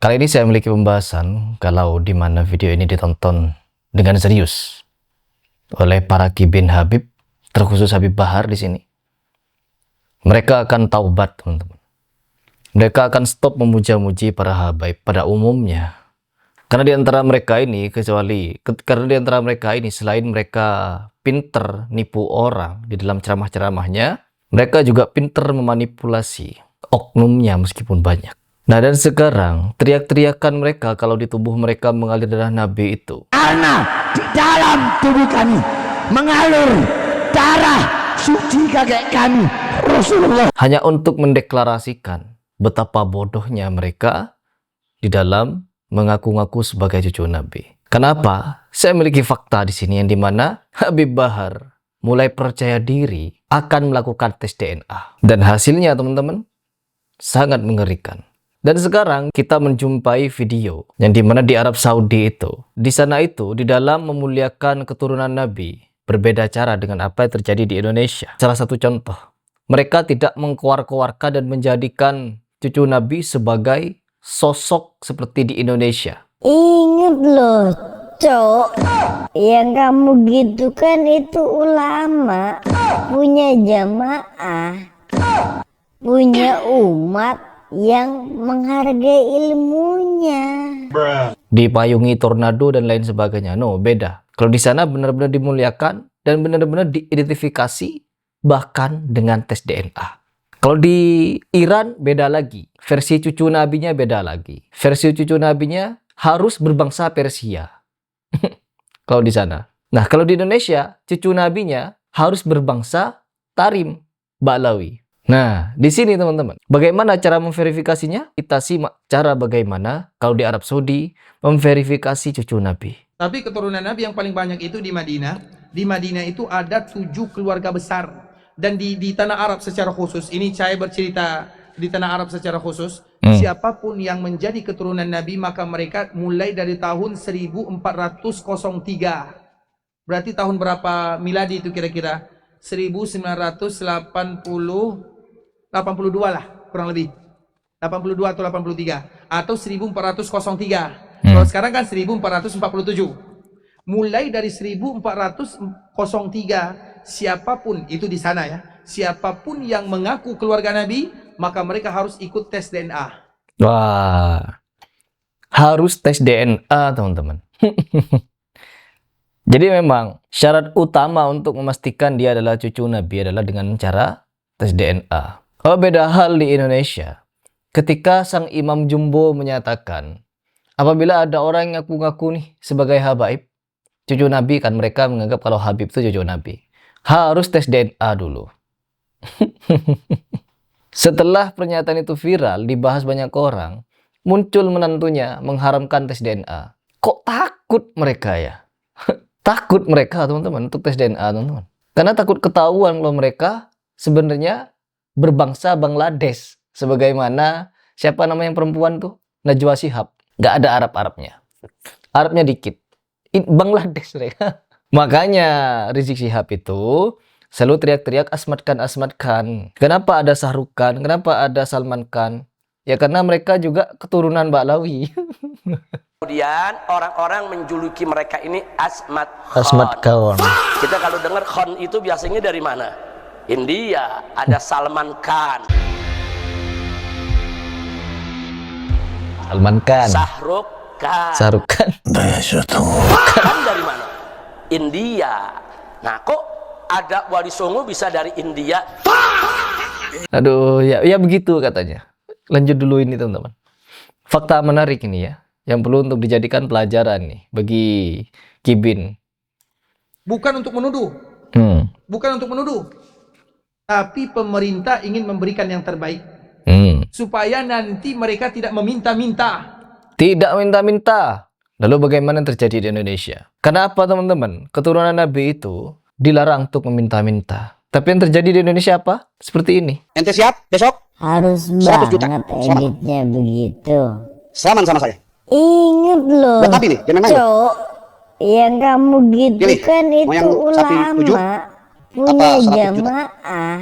Kali ini saya memiliki pembahasan kalau di mana video ini ditonton dengan serius oleh para kibin Habib, terkhusus Habib Bahar di sini. Mereka akan taubat, teman-teman. Mereka akan stop memuja-muji para habaib pada umumnya. Karena di antara mereka ini, selain mereka pinter nipu orang di dalam ceramah-ceramahnya, mereka juga pinter memanipulasi oknumnya meskipun banyak. Nah, dan sekarang teriak-teriakan mereka kalau di tubuh mereka mengalir darah Nabi itu. Karena di dalam tubuh kami mengalir darah suci kakek kami Rasulullah. Hanya untuk mendeklarasikan betapa bodohnya mereka di dalam mengaku-ngaku sebagai cucu Nabi. Kenapa? Saya memiliki fakta di sini yang dimana Habib Bahar mulai percaya diri akan melakukan tes DNA. Dan hasilnya, teman-teman, sangat mengerikan. Dan sekarang kita menjumpai video yang dimana di Arab Saudi itu, di sana itu di dalam memuliakan keturunan Nabi berbeda cara dengan apa yang terjadi di Indonesia. Salah satu contoh, mereka tidak mengkoar-koarkan dan menjadikan cucu Nabi sebagai sosok seperti di Indonesia. Ingat loh, Cok, yang kamu gitu kan itu ulama, punya jamaah, punya umat yang menghargai ilmunya. Dipayungi tornado dan lain sebagainya. No, beda. Kalau di sana benar-benar dimuliakan dan benar-benar diidentifikasi bahkan dengan tes DNA. Kalau di Iran beda lagi. Versi cucu nabinya beda lagi. Versi cucu nabinya harus berbangsa Persia. Kalau di sana. Nah, kalau di Indonesia cucu nabinya harus berbangsa Tarim, Ba'lawi. Nah, di sini teman-teman, bagaimana cara memverifikasinya? Kita simak cara bagaimana kalau di Arab Saudi memverifikasi cucu Nabi. Tapi keturunan Nabi yang paling banyak itu di Madinah. Di Madinah itu ada 7 keluarga besar. Dan di tanah Arab secara khusus, ini saya bercerita di tanah Arab secara khusus, siapapun yang menjadi keturunan Nabi, maka mereka mulai dari tahun 1403. Berarti tahun berapa miladi itu kira-kira? 1982 lah, kurang lebih 82 atau 83 atau 1403. Kalau sekarang kan 1447. Mulai dari 1403, siapapun itu di sana ya, siapapun yang mengaku keluarga Nabi, maka mereka harus ikut tes DNA. Wah, harus tes DNA, teman-teman. Jadi memang syarat utama untuk memastikan dia adalah cucu Nabi adalah dengan cara tes DNA. Oh, beda hal di Indonesia. Ketika sang Imam Jumbo menyatakan, apabila ada orang yang ngaku-ngaku nih sebagai habaib, cucu Nabi, kan mereka menganggap kalau Habib itu cucu Nabi, harus tes DNA dulu. Setelah pernyataan itu viral, dibahas banyak orang, muncul menantunya mengharamkan tes DNA. Kok takut mereka ya? Takut mereka, teman-teman, untuk tes DNA, teman-teman. Karena takut ketahuan kalau mereka sebenarnya berbangsa Bangladesh. Sebagaimana, siapa nama yang perempuan tuh? Najwa Shihab. Nggak ada Arab-Arabnya. Arabnya dikit. Bangladesh mereka. Makanya Rizik Shihab itu selalu teriak-teriak asmatkan. Kenapa ada Sahrukan? Kenapa ada Salman Khan? Ya karena mereka juga keturunan Ba'lawi. Kemudian orang-orang menjuluki mereka ini Asmat Khan. Kita kalau dengar Khan itu biasanya dari mana? India, ada Salman Khan. Salman Khan. Sahruk Khan. Khan dari mana? India. Nah, kok ada Wali Songo bisa dari India? Aduh, ya begitu katanya. Lanjut dulu ini, teman-teman. Fakta menarik ini ya, yang perlu untuk dijadikan pelajaran nih bagi kibin. Bukan untuk menuduh. Bukan untuk menuduh. Tapi pemerintah ingin memberikan yang terbaik. Supaya nanti mereka tidak meminta-minta. Tidak minta-minta. Lalu bagaimana yang terjadi di Indonesia? Kenapa, teman-teman? Keturunan Nabi itu dilarang untuk meminta-minta. Tapi yang terjadi di Indonesia apa? Seperti ini. Ente siap besok? Harus 100 juta. banget editnya begitu. Salaman sama saya. Ingat loh, Buat Nabi nih, jangan main. Cok, yang kamu gitu Pilih, kan mau itu yang sapi 7, ulama, punya apa 100 juta? jamaah,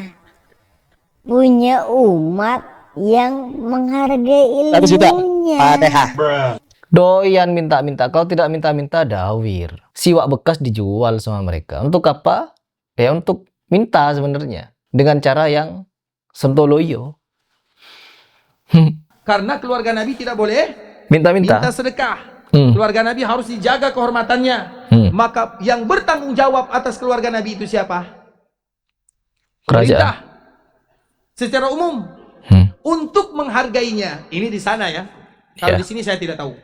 punya umat yang menghargai 100 juta. ilmunya. ilmunya. Fatihah. Doyan minta-minta. Kalau tidak minta-minta, dawir. Siwak bekas dijual sama mereka. Untuk apa? Ya untuk minta sebenarnya. Dengan cara yang sentoloyo. Karena keluarga Nabi tidak boleh Minta-minta. minta sedekah. Hmm. Keluarga Nabi harus dijaga kehormatannya. Maka yang bertanggung jawab atas keluarga Nabi itu siapa? Pemerintah. Secara umum. Untuk menghargainya. Ini di sana ya. Kalau di sini saya tidak tahu.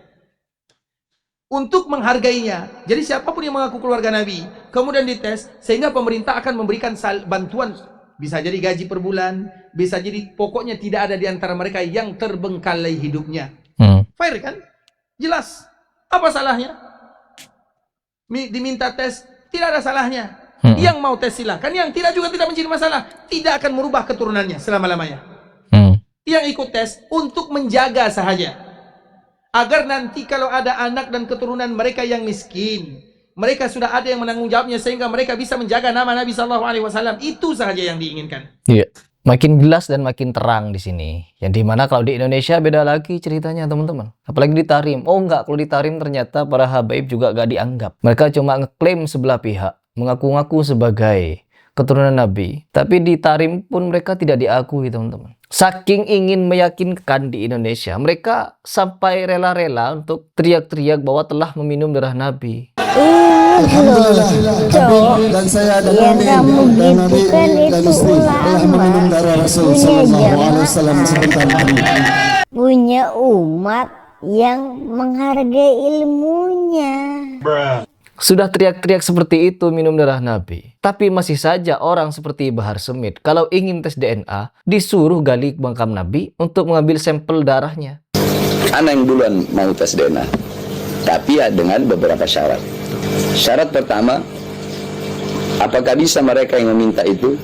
Untuk menghargainya. Jadi siapapun yang mengaku keluarga Nabi, kemudian dites, sehingga pemerintah akan memberikan bantuan. Bisa jadi gaji per bulan, bisa jadi pokoknya tidak ada di antara mereka yang terbengkalai hidupnya. Fair kan? Jelas. Apa salahnya? Diminta tes, tidak ada salahnya. Yang mau tes silakan, yang tidak juga tidak menjadi masalah. Tidak akan merubah keturunannya selama-lamanya. Yang ikut tes untuk menjaga sahaja. Agar nanti kalau ada anak dan keturunan mereka yang miskin, mereka sudah ada yang menanggung jawabnya sehingga mereka bisa menjaga nama Nabi SAW. Itu saja yang diinginkan. Iya. Makin jelas dan makin terang di sini. Yang dimana kalau di Indonesia beda lagi ceritanya teman-teman. Apalagi di Tarim. Oh enggak, kalau di Tarim ternyata para habaib juga gak dianggap. Mereka cuma ngeklaim sebelah pihak. Mengaku-ngaku sebagai keturunan Nabi. Tapi di Tarim pun mereka tidak diakui teman-teman. Saking ingin meyakinkan di Indonesia, mereka sampai rela-rela untuk teriak-teriak bahwa telah meminum darah Nabi. Ingat loh, Cok. Dan saya dan Yang Amin kamu dan Nabi gitu kan dan itu istri telah meminum ulama. darah Rasul Punya Sallallahu Alaihi Wasallam jamaah. sebentar lagi. Punya umat yang menghargai ilmunya. Sudah teriak-teriak seperti itu minum darah Nabi. Tapi masih saja orang seperti Bahar Smith, kalau ingin tes DNA, disuruh gali makam Nabi untuk mengambil sampel darahnya. Anak yang duluan mau tes DNA, tapi ya dengan beberapa syarat. Syarat pertama, apakah bisa mereka yang meminta itu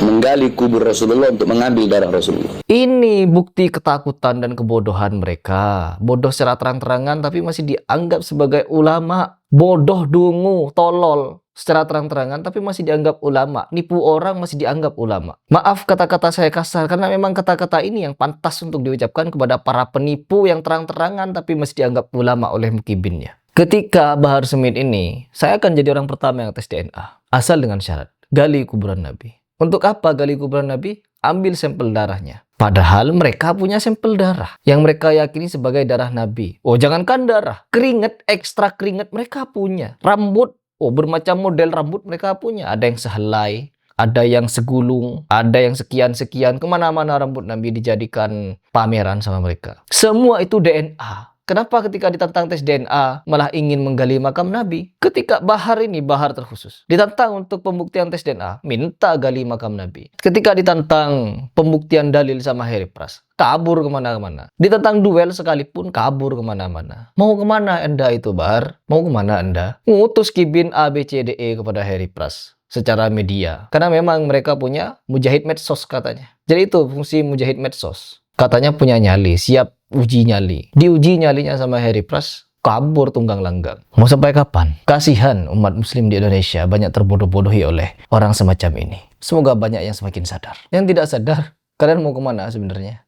menggali kubur Rasulullah untuk mengambil darah Rasulullah? Ini bukti ketakutan dan kebodohan mereka. Bodoh secara terang-terangan tapi masih dianggap sebagai ulama. Bodoh, dungu, tolol secara terang-terangan tapi masih dianggap ulama. Nipu orang masih dianggap ulama. Maaf kata-kata saya kasar karena memang kata-kata ini yang pantas untuk diucapkan kepada para penipu yang terang-terangan tapi masih dianggap ulama oleh mukibinnya. Ketika Bahar Smith ini, saya akan jadi orang pertama yang tes DNA. Asal dengan syarat, gali kuburan Nabi. Untuk apa gali kuburan Nabi? Ambil sampel darahnya. Padahal mereka punya sampel darah yang mereka yakini sebagai darah Nabi. Oh, jangankan darah, keringat, ekstra keringat mereka punya. Rambut, oh bermacam model rambut mereka punya. Ada yang sehelai, ada yang segulung, ada yang sekian-sekian. Kemana-mana rambut Nabi dijadikan pameran sama mereka. Semua itu DNA. Kenapa ketika ditantang tes DNA malah ingin menggali makam Nabi? Ketika Bahar terkhusus ditantang untuk pembuktian tes DNA, minta gali makam Nabi. Ketika ditantang pembuktian dalil sama Harry Pras, kabur kemana-mana. Ditantang duel sekalipun kabur kemana-mana. Mau kemana Anda itu Bahar? Mau kemana Anda? Ngutus kibin ABCDE kepada Harry Pras secara media. Karena memang mereka punya mujahid medsos katanya. Jadi itu fungsi mujahid medsos. Katanya punya nyali, siap uji nyali. Diuji nyalinya sama Harry Pras, kabur tunggang langgang. Mau sampai kapan? Kasihan umat muslim di Indonesia banyak terbodoh-bodohi oleh orang semacam ini. Semoga banyak yang semakin sadar. Yang tidak sadar, kalian mau kemana sebenarnya?